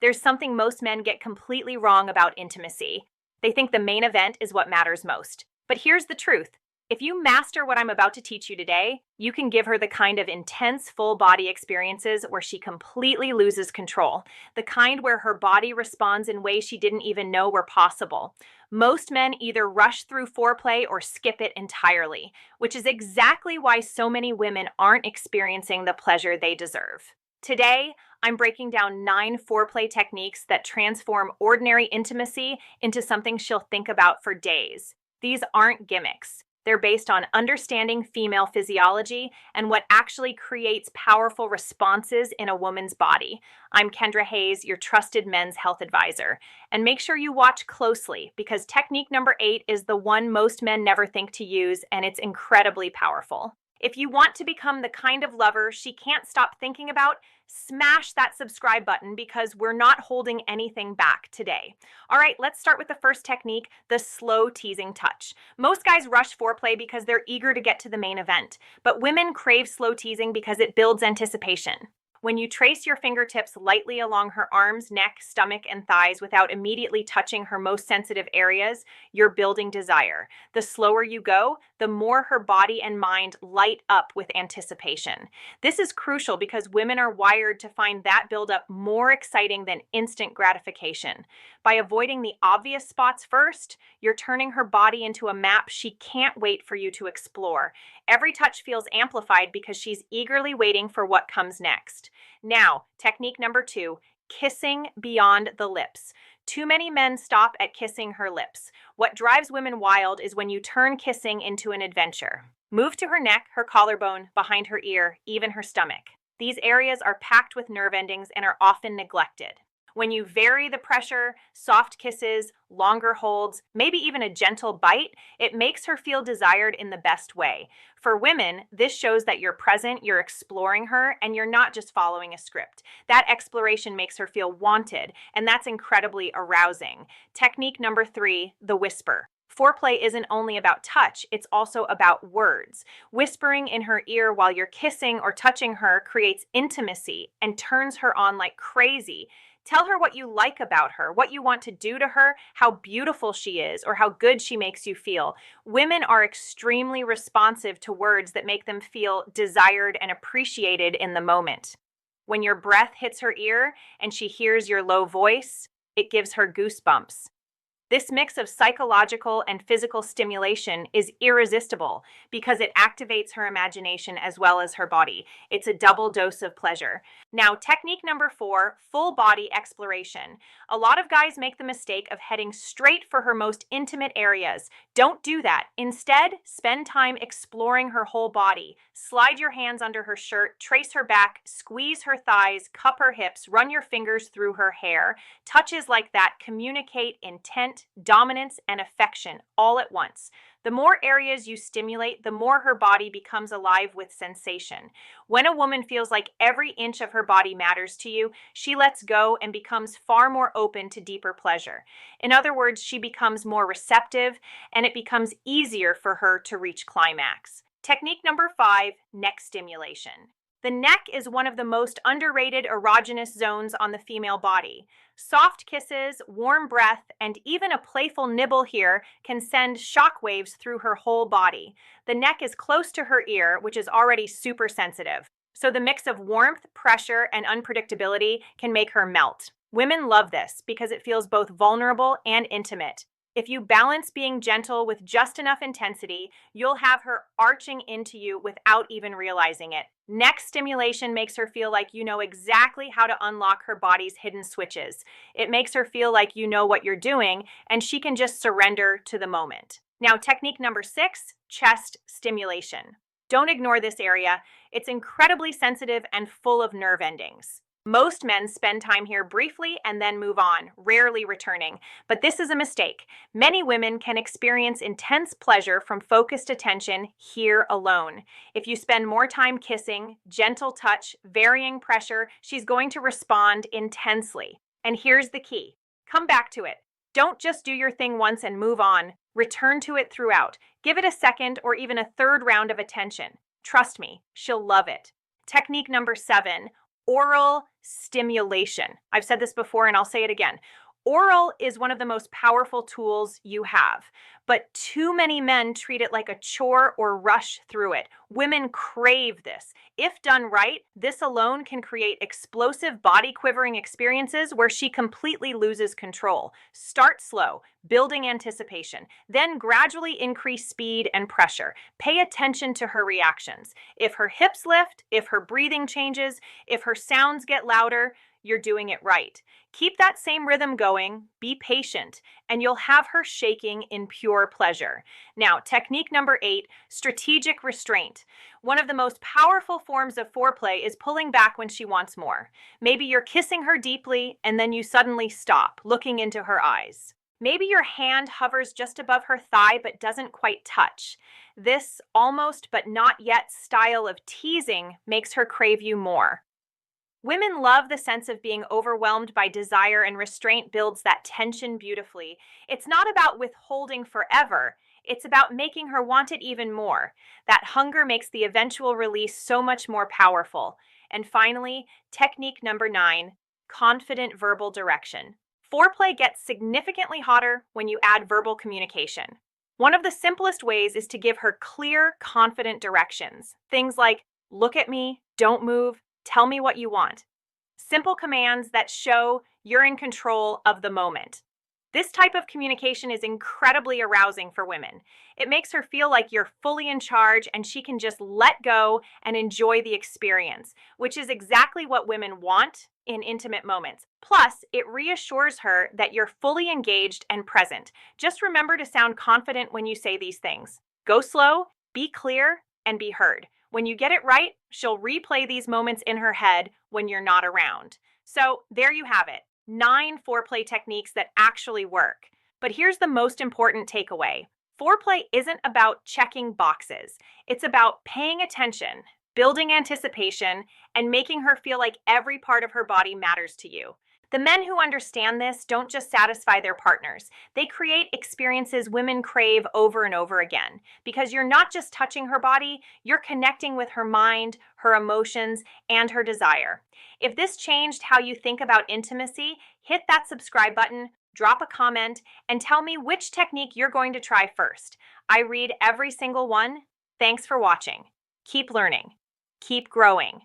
There's something most men get completely wrong about intimacy. They think the main event is what matters most. But here's the truth. If you master what I'm about to teach you today, you can give her the kind of intense full body experiences where she completely loses control, the kind where her body responds in ways she didn't even know were possible. Most men either rush through foreplay or skip it entirely, which is exactly why so many women aren't experiencing the pleasure they deserve. Today, I'm breaking down 9 foreplay techniques that transform ordinary intimacy into something she'll think about for days. These aren't gimmicks. They're based on understanding female physiology and what actually creates powerful responses in a woman's body. I'm Kendra Hayes, your trusted men's health advisor. And make sure you watch closely because technique number 8 is the one most men never think to use, and it's incredibly powerful. If you want to become the kind of lover she can't stop thinking about, smash that subscribe button because we're not holding anything back today. All right, let's start with the first technique, the slow teasing touch. Most guys rush foreplay because they're eager to get to the main event, but women crave slow teasing because it builds anticipation. When you trace your fingertips lightly along her arms, neck, stomach, and thighs without immediately touching her most sensitive areas, you're building desire. The slower you go, the more her body and mind light up with anticipation. This is crucial because women are wired to find that buildup more exciting than instant gratification. By avoiding the obvious spots first, you're turning her body into a map she can't wait for you to explore. Every touch feels amplified because she's eagerly waiting for what comes next. Now, technique number 2, kissing beyond the lips. Too many men stop at kissing her lips. What drives women wild is when you turn kissing into an adventure. Move to her neck, her collarbone, behind her ear, even her stomach. These areas are packed with nerve endings and are often neglected. When you vary the pressure, soft kisses, longer holds, maybe even a gentle bite, it makes her feel desired in the best way. For women, this shows that you're present, you're exploring her, and you're not just following a script. That exploration makes her feel wanted, and that's incredibly arousing. Technique number 3, the whisper. Foreplay isn't only about touch, it's also about words. Whispering in her ear while you're kissing or touching her creates intimacy and turns her on like crazy. Tell her what you like about her, what you want to do to her, how beautiful she is, or how good she makes you feel. Women are extremely responsive to words that make them feel desired and appreciated in the moment. When your breath hits her ear and she hears your low voice, it gives her goosebumps. This mix of psychological and physical stimulation is irresistible because it activates her imagination as well as her body. It's a double dose of pleasure. Now, technique number 4, full body exploration. A lot of guys make the mistake of heading straight for her most intimate areas. Don't do that. Instead, spend time exploring her whole body. Slide your hands under her shirt, trace her back, squeeze her thighs, cup her hips, run your fingers through her hair. Touches like that communicate intent, dominance, and affection all at once. The more areas you stimulate, the more her body becomes alive with sensation. When a woman feels like every inch of her body matters to you, she lets go and becomes far more open to deeper pleasure. In other words, she becomes more receptive, and it becomes easier for her to reach climax. Technique number 5, neck stimulation. The neck is one of the most underrated erogenous zones on the female body. Soft kisses, warm breath, and even a playful nibble here can send shockwaves through her whole body. The neck is close to her ear, which is already super sensitive. So the mix of warmth, pressure, and unpredictability can make her melt. Women love this because it feels both vulnerable and intimate. If you balance being gentle with just enough intensity, you'll have her arching into you without even realizing it. Neck stimulation makes her feel like you know exactly how to unlock her body's hidden switches. It makes her feel like you know what you're doing, and she can just surrender to the moment. Now, technique number 6, chest stimulation. Don't ignore this area. It's incredibly sensitive and full of nerve endings. Most men spend time here briefly and then move on, rarely returning. But this is a mistake. Many women can experience intense pleasure from focused attention here alone. If you spend more time kissing, gentle touch, varying pressure, she's going to respond intensely. And here's the key. Come back to it. Don't just do your thing once and move on. Return to it throughout. Give it a second or even a third round of attention. Trust me, she'll love it. Technique number 7, oral stimulation. I've said this before and I'll say it again. Oral is one of the most powerful tools you have, but too many men treat it like a chore or rush through it. Women crave this. If done right, this alone can create explosive body quivering experiences where she completely loses control. Start slow, building anticipation, then gradually increase speed and pressure. Pay attention to her reactions. If her hips lift, if her breathing changes, if her sounds get louder, you're doing it right. Keep that same rhythm going, be patient, and you'll have her shaking in pure pleasure. Now, technique number 8, strategic restraint. One of the most powerful forms of foreplay is pulling back when she wants more. Maybe you're kissing her deeply and then you suddenly stop, looking into her eyes. Maybe your hand hovers just above her thigh but doesn't quite touch. This almost but not yet style of teasing makes her crave you more. Women love the sense of being overwhelmed by desire, and restraint builds that tension beautifully. It's not about withholding forever. It's about making her want it even more. That hunger makes the eventual release so much more powerful. And finally, technique number 9, confident verbal direction. Foreplay gets significantly hotter when you add verbal communication. One of the simplest ways is to give her clear, confident directions. Things like, look at me, don't move, tell me what you want. Simple commands that show you're in control of the moment. This type of communication is incredibly arousing for women. It makes her feel like you're fully in charge and she can just let go and enjoy the experience, which is exactly what women want in intimate moments. Plus, it reassures her that you're fully engaged and present. Just remember to sound confident when you say these things. Go slow, be clear, and be heard. When you get it right, she'll replay these moments in her head when you're not around. So there you have it, 9 foreplay techniques that actually work. But here's the most important takeaway. Foreplay isn't about checking boxes. It's about paying attention, building anticipation, and making her feel like every part of her body matters to you. The men who understand this don't just satisfy their partners. They create experiences women crave over and over again. Because you're not just touching her body, you're connecting with her mind, her emotions, and her desire. If this changed how you think about intimacy, hit that subscribe button, drop a comment, and tell me which technique you're going to try first. I read every single one. Thanks for watching. Keep learning. Keep growing.